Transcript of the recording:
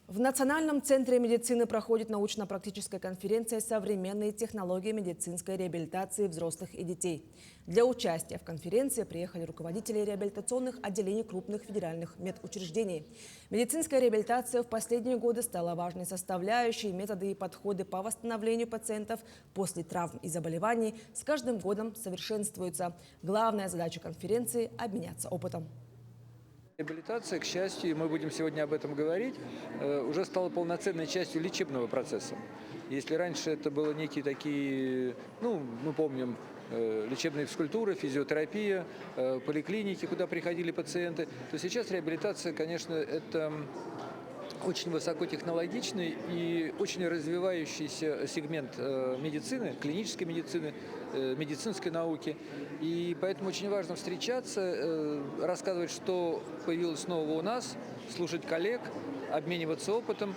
В Национальном центре медицины проходит научно-практическая конференция «Современные технологии медицинской реабилитации взрослых и детей». Для участия в конференции приехали руководители реабилитационных отделений крупных федеральных медучреждений. Медицинская реабилитация в последние годы стала важной составляющей. Методы и подходы по восстановлению пациентов после травм и заболеваний с каждым годом совершенствуются. Главная задача конференции – обменяться опытом. Реабилитация, к счастью, и мы будем сегодня об этом говорить, уже стала полноценной частью лечебного процесса. Если раньше это было некие такие, мы помним, лечебные физкультуры, физиотерапия, поликлиники, куда приходили пациенты, то сейчас реабилитация, конечно, это очень высокотехнологичный и очень развивающийся сегмент медицины, клинической медицины, медицинской науки. И поэтому очень важно встречаться, рассказывать, что появилось нового у нас, слушать коллег, обмениваться опытом.